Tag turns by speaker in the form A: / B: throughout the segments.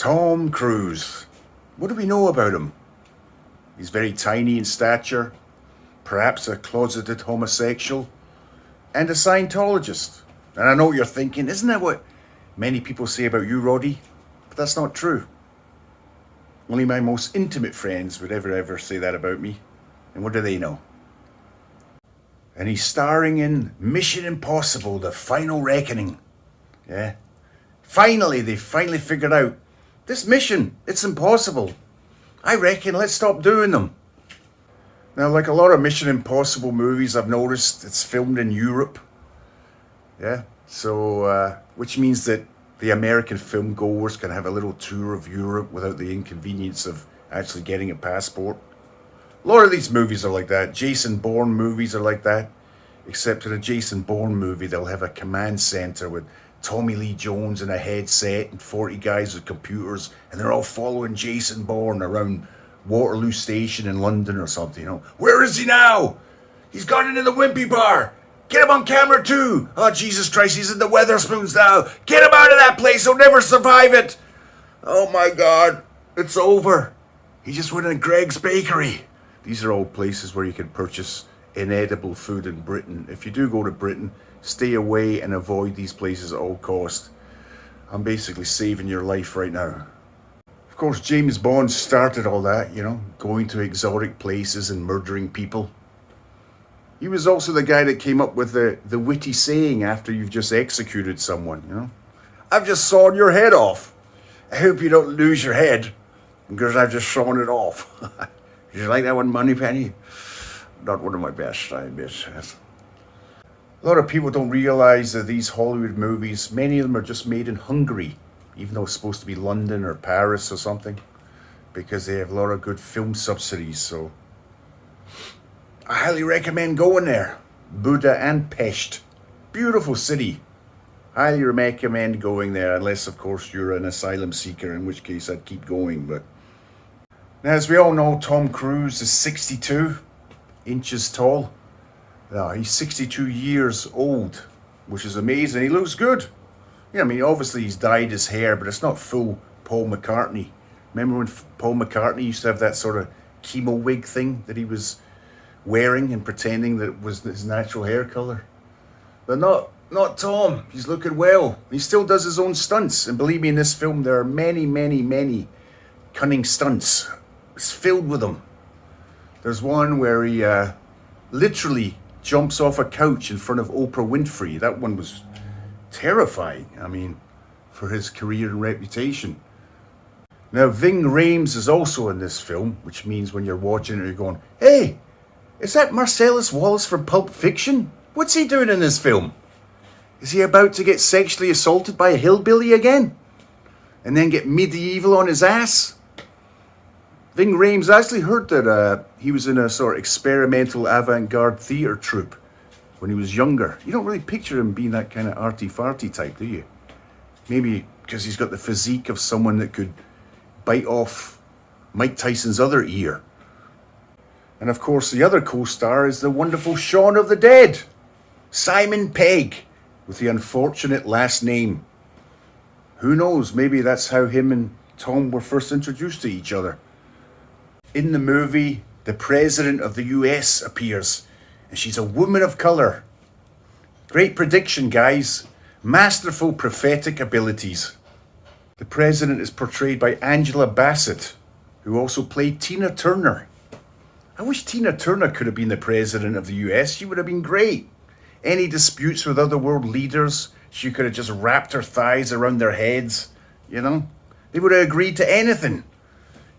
A: Tom Cruise. What do we know about him? He's very tiny in stature, perhaps a closeted homosexual, and a Scientologist. And I know what you're thinking, isn't that what many people say about you, Roddy? But that's not true. Only my most intimate friends would ever say that about me. And what do they know? And he's starring in Mission Impossible, The Final Reckoning. Yeah. They finally figured out this mission, it's impossible. I reckon let's stop doing them. Now, like a lot of Mission Impossible movies, I've noticed it's filmed in Europe. Yeah. So, which means that the American film goers can have a little tour of Europe without the inconvenience of actually getting a passport. A lot of these movies are like that. Jason Bourne movies are like that. Except in a Jason Bourne movie, they'll have a command center with Tommy Lee Jones in a headset and 40 guys with computers, and they're all following Jason Bourne around Waterloo Station in London or something, you know. Where is he now? He's gone into the Wimpy Bar. Get him on camera too. Oh, Jesus Christ, he's in the Weatherspoons now. Get him out of that place. He'll never survive it. Oh my God, it's over. He just went in Greg's Bakery. These are all places where you can purchase inedible food in Britain. If you do go to Britain, stay away and avoid these places at all cost. I'm basically saving your life right now. Of course, James Bond started all that, you know, going to exotic places and murdering people. He was also the guy that came up with the witty saying after you've just executed someone, you know. I've just sawed your head off. I hope you don't lose your head because I've just sawn it off. Did you like that one, Moneypenny? Not one of my best, I admit. A lot of people don't realize that these Hollywood movies, many of them are just made in Hungary, even though it's supposed to be London or Paris or something, because they have a lot of good film subsidies. So I highly recommend going there. Buda and Pest. Beautiful city. Highly recommend going there, unless, of course, you're an asylum seeker, in which case I'd keep going. But now, as we all know, Tom Cruise is 62 inches tall. No, he's 62 years old, which is amazing. He looks good. Yeah, I mean, obviously he's dyed his hair, but it's not full Paul McCartney. Remember when Paul McCartney used to have that sort of chemo wig thing that he was wearing and pretending that it was his natural hair color? But not Tom. He's looking well. He still does his own stunts. And believe me, in this film, there are many cunning stunts. It's filled with them. There's one where he literally jumps off a couch in front of Oprah Winfrey. That one was terrifying, I mean, for his career and reputation. Now, Ving Rhames is also in this film, which means when you're watching it, you're going, hey, is that Marcellus Wallace from Pulp Fiction? What's he doing in this film? Is he about to get sexually assaulted by a hillbilly again? And then get medieval on his ass? Ving Rhames, I actually heard that he was in a sort of experimental avant-garde theatre troupe when he was younger. You don't really picture him being that kind of arty-farty type, do you? Maybe because he's got the physique of someone that could bite off Mike Tyson's other ear. And of course, the other co-star is the wonderful Shaun of the Dead, Simon Pegg, with the unfortunate last name. Who knows, maybe that's how him and Tom were first introduced to each other. In the movie, the president of the US appears, and she's a woman of color. Great prediction, guys. Masterful prophetic abilities. The president is portrayed by Angela Bassett, who also played Tina Turner. I wish Tina Turner could have been the president of the US. She would have been great. Any disputes with other world leaders, she could have just wrapped her thighs around their heads, you know? They would have agreed to anything.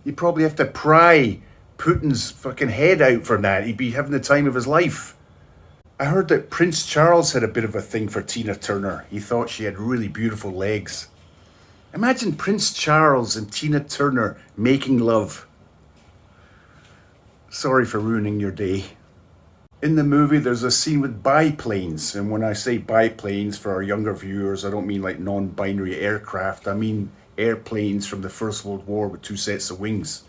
A: You'd probably have to pry Putin's fucking head out for that. He'd be having the time of his life. I heard that Prince Charles had a bit of a thing for Tina Turner. He thought she had really beautiful legs. Imagine Prince Charles and Tina Turner making love. Sorry for ruining your day. In the movie, there's a scene with biplanes. And when I say biplanes, for our younger viewers, I don't mean like non-binary aircraft. I mean airplanes from the First World War with two sets of wings.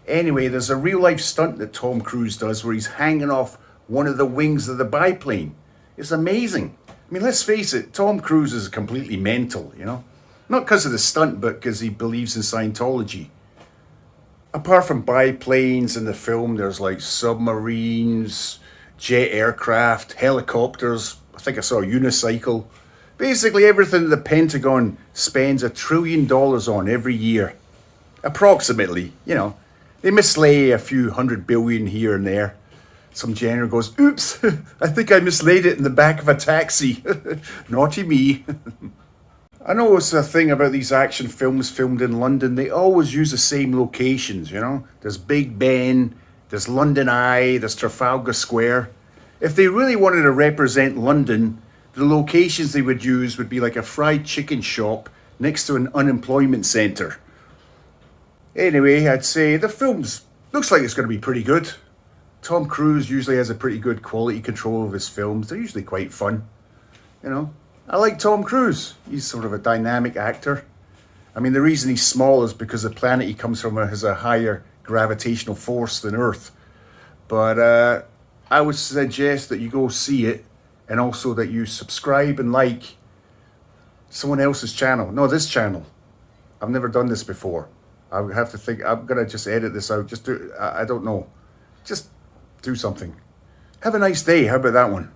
A: Anyway, there's a real-life stunt that Tom Cruise does where he's hanging off one of the wings of the biplane. It's amazing. I mean, let's face it, Tom Cruise is completely mental, you know? Not because of the stunt, but because he believes in Scientology. Apart from biplanes in the film, there's like submarines, jet aircraft, helicopters. I think I saw a unicycle. Basically everything the Pentagon spends $1 trillion on every year. Approximately, you know. They mislay a few hundred billion here and there. Some general goes, oops, I think I mislaid it in the back of a taxi. Naughty me. I know it's a thing about these action films filmed in London. They always use the same locations, you know. There's Big Ben, there's London Eye, there's Trafalgar Square. If they really wanted to represent London, the locations they would use would be like a fried chicken shop next to an unemployment centre. Anyway, I'd say the film's looks like it's going to be pretty good. Tom Cruise usually has a pretty good quality control of his films. They're usually quite fun, you know. I like Tom Cruise. He's sort of a dynamic actor. I mean, the reason he's small is because the planet he comes from has a higher gravitational force than Earth. But I would suggest that you go see it, and also that you subscribe and like someone else's channel. No, this channel. I've never done this before. I would have to think. I'm going to just edit this out. Just do, I don't know. Just do something. Have a nice day. How about that one?